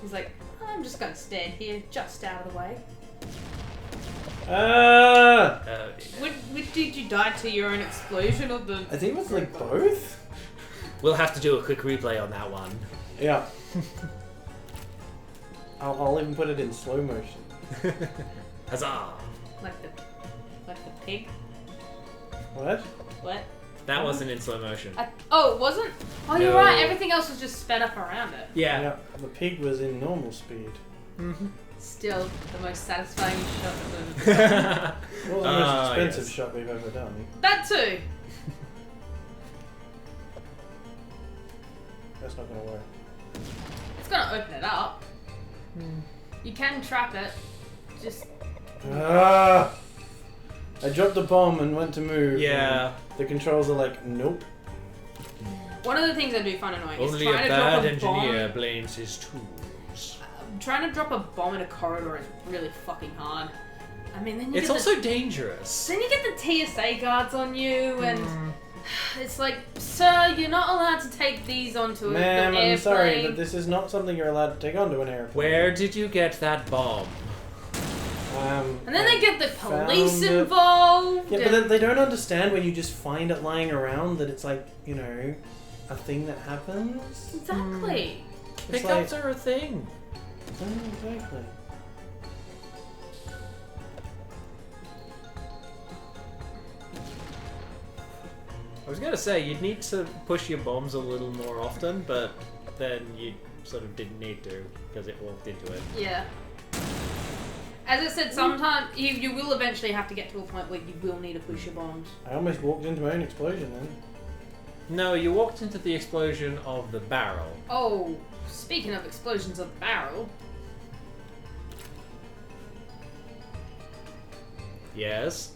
He's like, I'm just gonna stand here, just out of the way. Which did you die to, your own explosion or the... I think it was like both. We'll have to do a quick replay on that one. Yeah. I'll even put it in slow motion. Huzzah! Like the pig? What? What? That wasn't in slow motion. Oh, it wasn't? Oh, you're No. right. Everything else was just sped up around it. Yeah. The pig was in normal speed. Mm-hmm. Still the most satisfying shot of It was the most expensive yes. shot we've ever done. That too. That's not gonna work. It's gonna open it up. You can trap it. Just Ah! I dropped the bomb and went to move. Yeah. and the controls are like, nope. one of the things I do find annoying is Only a trying to bad drop a engineer bomb. blames his tools. trying to drop a bomb in a corridor is really fucking hard. I mean, then you It's get also dangerous. then you get the TSA guards on you, and it's like, sir, you're not allowed to take these onto an Ma'am, airplane. I'm sorry, but this is not something you're allowed to take onto an airplane. Where did you get that bomb? And then they get the police found it. involved. Yeah, but they don't understand when you just find it lying around that it's like, you know, a thing that happens. Exactly. It's Pickups are a thing. Exactly. I was gonna say, you'd need to push your bombs a little more often, but then you sort of didn't need to, because it walked into it. Yeah. As I said, sometimes you will eventually have to get to a point where you will need to push your bombs. I almost walked into my own explosion then. No, you walked into the explosion of the barrel. Oh, speaking of explosions of the barrel. Yes?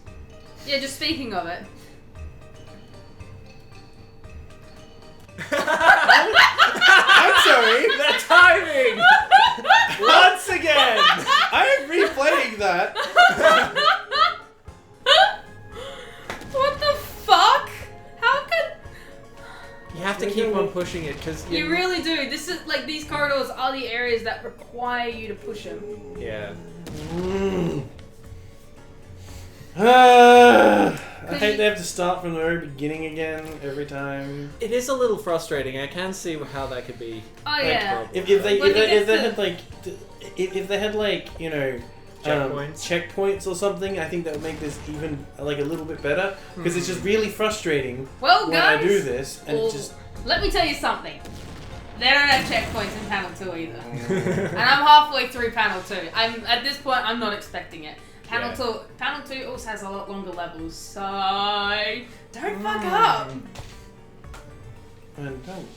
Yeah, just speaking of it. I'm sorry! The timing! Once again! I am replaying that! What the fuck? How could... You have to keep on pushing it, because You really do. This is like, these corridors are the areas that require you to push them. Yeah. I hate they have to start from the very beginning again every time. It is a little frustrating. I can see how that could be. Oh yeah. If they had like you know checkpoints or something, I think that would make this even like a little bit better because it's just really frustrating Well, when guys, I do this and well, it just. let me tell you something. They don't have checkpoints in panel 2 either. And I'm halfway through panel 2. At this point I'm not expecting it. Panel 2 also has a lot longer levels, so don't fuck up. And don't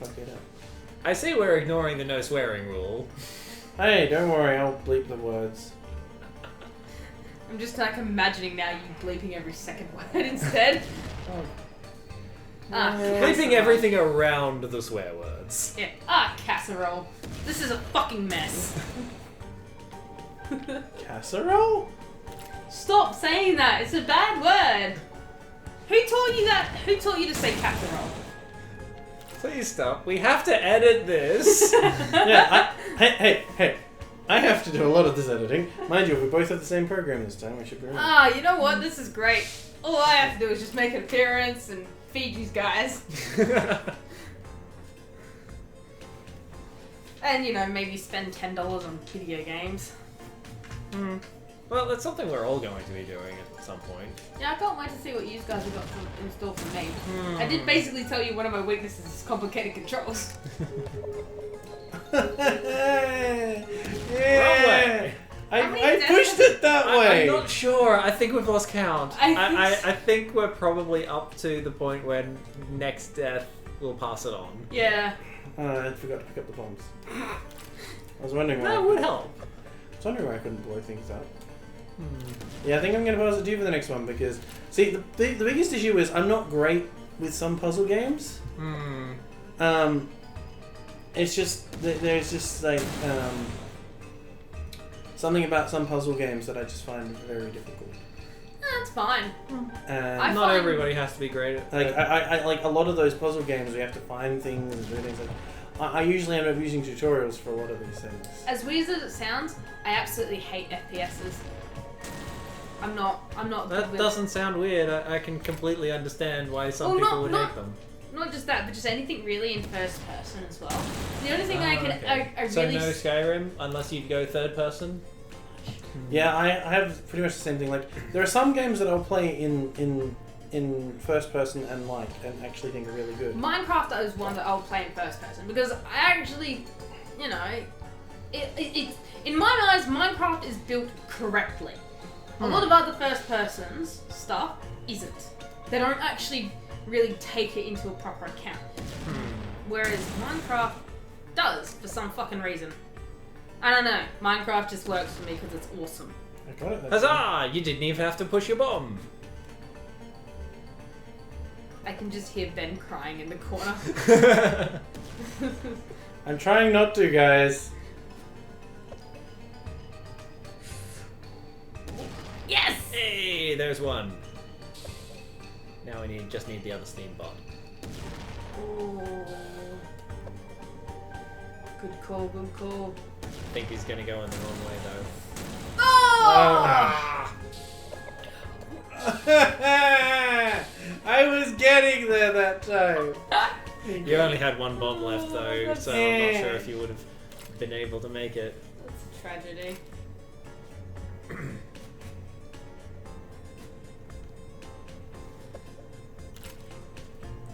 fuck it up. I see we're ignoring the no swearing rule. Hey, don't worry, I'll bleep the words. I'm just like imagining now you bleeping every second word instead. Bleeping everything around the swear words. Yeah. Casserole. This is a fucking mess. Casserole? Stop saying that. It's a bad word. Who taught you that? Who taught you to say casserole? Please stop. We have to edit this. Yeah, hey. I have to do a lot of this editing. Mind you, we both have the same program this time. I should be right. You know what? This is great. All I have to do is just make an appearance and feed you guys. And, you know, maybe spend $10 on video games. Well, that's something we're all going to be doing at some point. Yeah, I can't wait to see what you guys have got in store for me. I did basically tell you one of my weaknesses is complicated controls. Yeah. I pushed it that way. I'm not sure. I think we've lost count. I think we're probably up to the point when next death will pass it on. Yeah. I forgot to pick up the bombs. I was wondering why. That would help. I was wondering why I couldn't blow things up. Yeah, I think I'm going to pause it to you for the next one because, see, the biggest issue is I'm not great with some puzzle games. It's just, there's just like, something about some puzzle games that I just find very difficult. That's fine. Not everybody has to be great at Like, I like a lot of those puzzle games we have to find things and do things like I usually end up using tutorials for a lot of these things. As weird as it sounds, I absolutely hate FPSs. I'm not That doesn't sound weird. I can completely understand why some people would hate them. Not just that, but just anything really in first person as well. The only thing I So really... no Skyrim, unless you go third person? Yeah, I have pretty much the same thing. Like, there are some games that I'll play in first person and actually think are really good. Minecraft is one that I'll play in first person because I actually, you know, it in my eyes, Minecraft is built correctly. A lot of other first persons stuff isn't. They don't actually really take it into a proper account. Whereas Minecraft does for some fucking reason. I don't know. Minecraft just works for me because it's awesome. I got it. Huzzah! You didn't even have to push your bomb. I can just hear Ben crying in the corner. I'm trying not to, guys. there's one. Now we just need the other Steam bot. Ooh. Good call, good call. I think he's gonna go in the wrong way though. Oh! I was getting there that time. You only had one bomb left though, so I'm not sure if you would have been able to make it. That's a tragedy.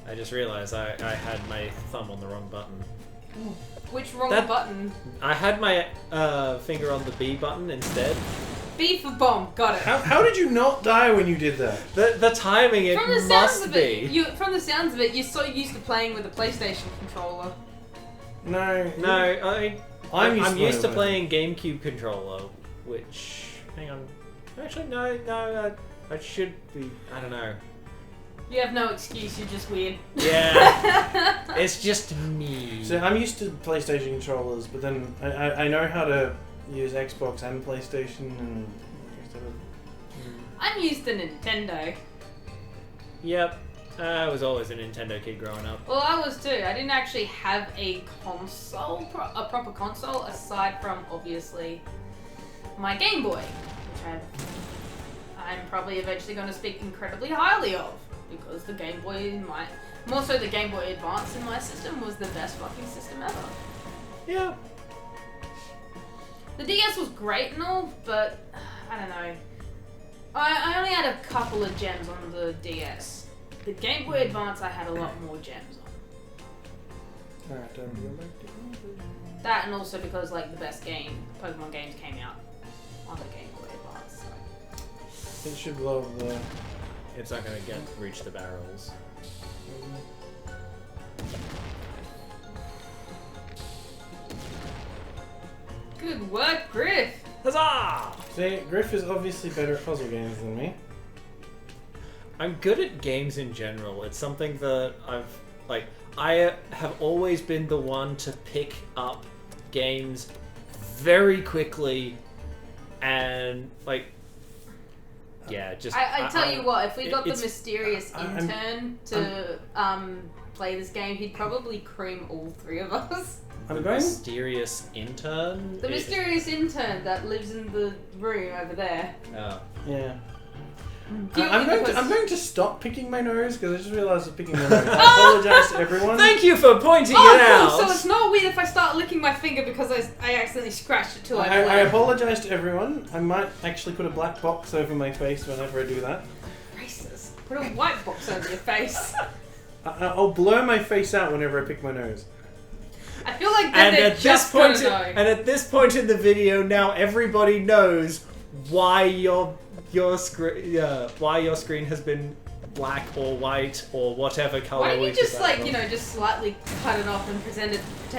I just realised I had my thumb on the wrong button. Which wrong That- button? I had my finger on the B button instead. B for bomb. Got it. How did you not die when you did that? The timing, it From the sounds must of be. it, from the sounds of it, you're so used to playing with a PlayStation controller. No. No, I'm used to playing playing GameCube controller, which... Hang on. Actually, no, I should be... I don't know. You have no excuse. You're just weird. Yeah. It's just me. So I'm used to PlayStation controllers, but then I know how to use Xbox and PlayStation and I'm used to Nintendo. Yep. I was always a Nintendo kid growing up. Well, I was too. I didn't actually have a console, a proper console, aside from obviously my Game Boy, which I'm probably eventually going to speak incredibly highly of, because the Game Boy more so the Game Boy Advance in my system was the best fucking system ever. Yeah. The DS was great and all, but I don't know. I only had a couple of gems on the DS. The Game Boy Advance I had a lot more gems on. Alright, don't go back to That, and also because like the best Pokemon games came out on the Game Boy Advance. So. It should blow up the... It's not going to reach the barrels. Good work, Griff! Huzzah! See, Griff is obviously better at puzzle games than me. I'm good at games in general. It's something that I have always been the one to pick up games very quickly and just... I tell you what, if we got the it's- mysterious I'm- intern to play this game, he'd probably cream all three of us. I'm The going... mysterious intern? The mysterious intern that lives in the room over there. Oh. Yeah. Deal I'm with the going question. to stop picking my nose because I just realised I was picking my nose. I apologise to everyone. Thank you for pointing it Oh, out! cool. So it's not weird if I start licking my finger because I accidentally scratched it till I I bled. apologise to everyone. I might actually put a black box over my face whenever I do that. Racist. Put a white box over your face. I'll blur my face out whenever I pick my nose. I feel like that And they're at just this point in the video, now everybody knows why your screen has been black or white or whatever color. Why don't you we just decide just slightly cut it off and pretend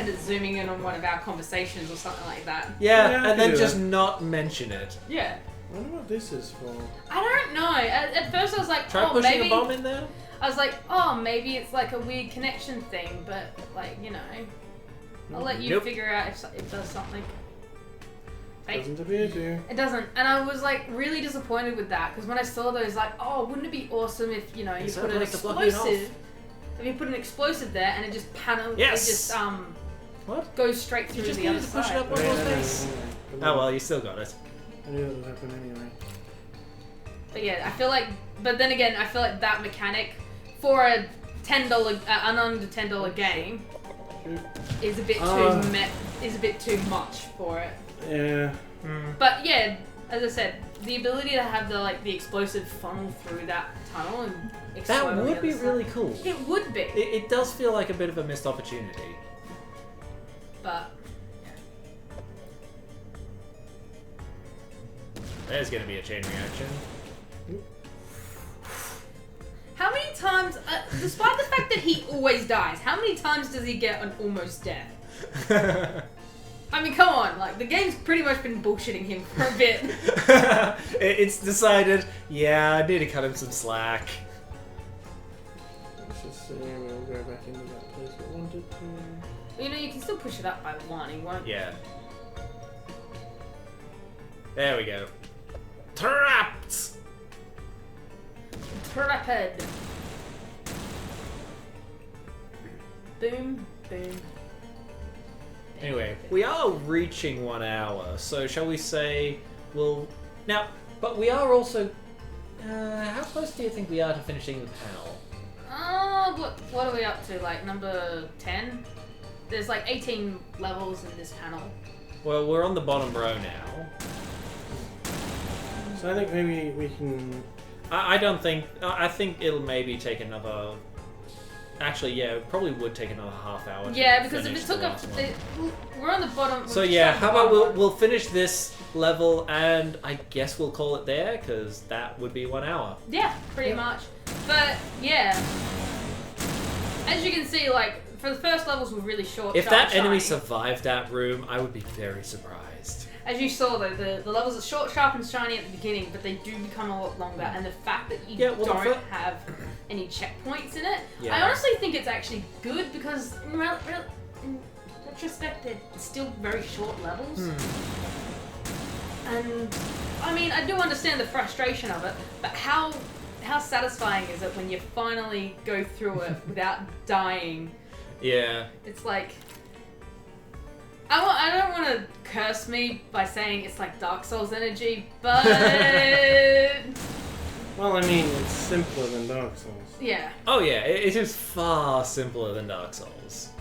it's zooming in on one of our conversations or something like that? Yeah, Yeah, I and can then do just that. not mention it. Yeah. I wonder what this is for. I don't know. At first I was like, Try oh, pushing maybe a bomb in there. I was like, oh, maybe it's like a weird connection thing, but I'll let you Nope. figure out if it does something. Fake. Doesn't appear to. It doesn't, and I was like really disappointed with that because when I saw those, like, oh, wouldn't it be awesome if you It's put an like the blocking explosive? If you put an explosive there and it just Yes! it just What? goes straight through just the other needed to push it side. up on your face. Oh well, you still got it. I knew that would happen anyway. But yeah, I feel like, but then again, I feel like that mechanic for a $10, an under $10 game is a bit is a bit too much for it. Yeah. But yeah, as I said, the ability to have the explosive funnel through that tunnel and explode That on the would be other really side. cool. It would be, It does feel like a bit of a missed opportunity. but There's going to be a chain reaction. how many times, despite the fact that he always dies, how many times does he get an almost death? I mean, come on, like, the game's pretty much been bullshitting him for a bit. It's decided, yeah, I need to cut him some slack. Let's just see. We'll go back into that place we wanted to. You can still push it up by one, he won't. Yeah. There we go. Trapped! Trapid. Boom, boom. Anyway, we are reaching 1 hour, so shall we say we'll... Now, but we are also... how close do you think we are to finishing the panel? What are we up to? Like number 10? There's like 18 levels in this panel. Well, we're on the bottom row now. So I think maybe we can... I don't think... I think it'll maybe take another... Actually, yeah, it probably would take another half hour. Yeah, because if finish it took the up... last one. We're on the bottom... So yeah, how about we'll finish this level and I guess we'll call it there, because that would be 1 hour. Yeah, pretty much. But, yeah. As you can see, like, for the first levels were really short, If sharp, that enemy shiny. survived that room, I would be very surprised. As you saw, though, the levels are short, sharp, and shiny at the beginning, but they do become a lot longer, and the fact that you don't have any checkpoints in it, I honestly think it's actually good, because in retrospect, they're still very short levels. And, I mean, I do understand the frustration of it, but how satisfying is it when you finally go through it without dying? Yeah. It's like... I don't want to curse me by saying it's like Dark Souls energy, but... Well, I mean, it's simpler than Dark Souls. Yeah. Oh yeah, it is far simpler than Dark Souls.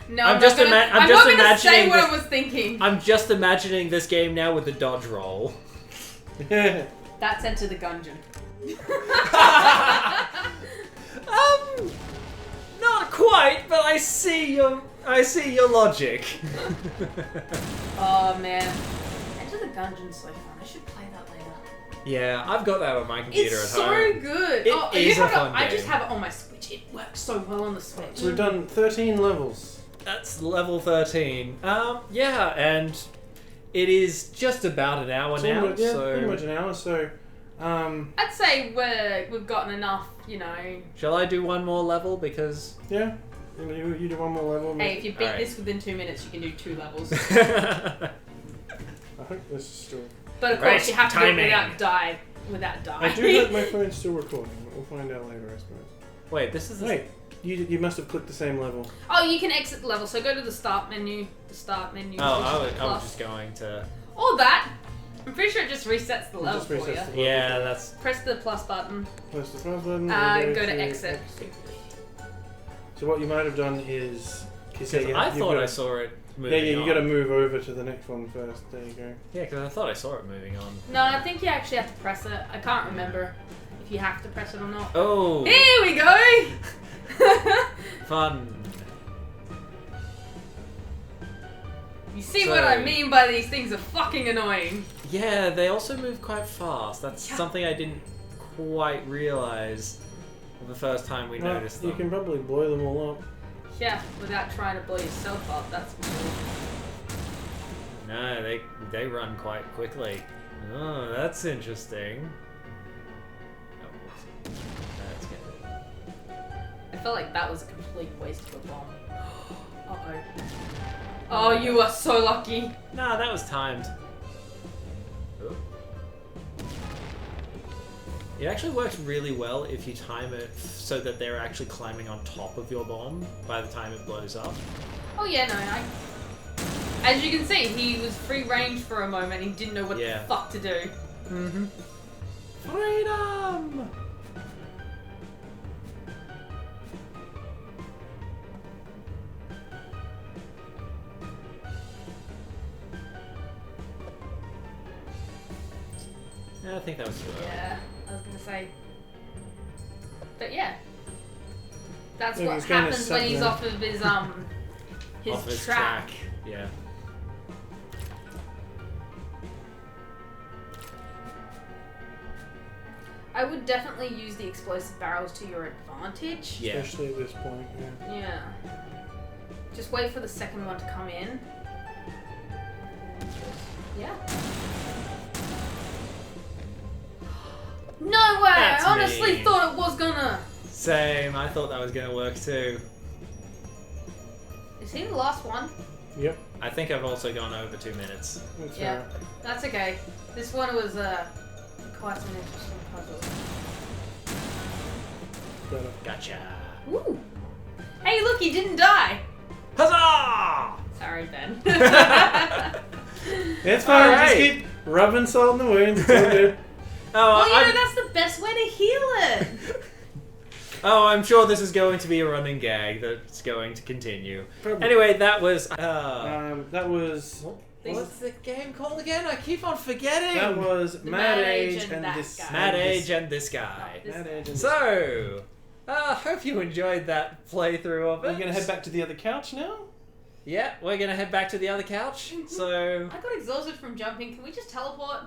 No, I'm not just gonna say imagining what this- I was thinking. I'm just imagining this game now with the dodge roll. That's Enter the Gungeon. Not quite, but I see your logic. Oh man, Enter the Gungeon's so fun. I should play that later. Yeah, I've got that on my computer It's at home. so good. It is a fun I game. just have it on my Switch. It works so well on the Switch. So we've done 13 levels. That's level 13. Yeah, and it is just about an hour now. Almost, yeah, so pretty much an hour. So, I'd say we've gotten enough, you know. shall I do one more level because? yeah, you do one more level. Hey, if you beat Alright. this within 2 minutes, you can do 2 levels. I hope this is still. But of course, Right, you have to timing. do it without dying. I do hope my phone's still recording. We'll find out later, I suppose. Wait, this is the Wait, you must have clicked the same level. Oh, you can exit the level. So go to the start menu. The start menu. Oh, I plus. was just going to. Or that. I'm pretty sure it just resets the It level just for resets you. the level. Yeah, that's. Press the plus button. Press the plus button. And go to exit. So what you might have done is. I thought I saw it moving. Yeah, you on. got to move over to the next one first. There you go. Yeah, because I thought I saw it moving on. No, I think you actually have to press it. I can't remember if you have to press it or not. Oh, Here we go! fun. You see what I mean by these things are fucking annoying. Yeah, they also move quite fast. That's something I didn't quite realize the first time we Well, noticed you them. can probably blow them all up. Yeah, without trying to blow yourself up, that's for sure. No, they run quite quickly. Oh, that's interesting. Oh, whoops. That's good. I felt like that was a complete waste of a bomb. Uh-oh. Oh, you are so lucky. Nah, that was timed. Oh. It actually works really well if you time it so that they're actually climbing on top of your bomb by the time it blows up. Oh yeah, no, as you can see, he was free range for a moment. He didn't know what the fuck to do. Mm-hmm. Freedom! I think that was too early. Yeah, I was gonna say. But yeah. That's Yeah, what he's kinda happens when he's sucking. off of his Off his track. Yeah. I would definitely use the explosive barrels to your advantage. Yeah. Especially at this point, yeah. Yeah. Just wait for the second one to come in. Yeah. No way! That's I honestly mean. thought it was gonna. Same. I thought that was gonna work too. Is he the last one? Yep. I think I've also gone over 2 minutes. That's Yeah. alright. That's okay. This one was quite an interesting puzzle. Gotcha. Ooh. Hey, look, he didn't die. Huzzah! Sorry, Ben. It's fine. Alright. Just keep rubbing salt in the wounds. It's all good. Well, you know, I'm, that's the best way to heal it. I'm sure this is going to be a running gag that's going to continue. Probably. Anyway, that was. That was What's the game called again? I keep on forgetting. that was The Mad Mad Age Age and and that this guy. Mad and Age this- and this guy. This- Mad Age and this- So, hope you enjoyed that playthrough of it. We're gonna head back to the other couch now. Yeah, we're gonna head back to the other couch. So, I got exhausted from jumping. Can we just teleport?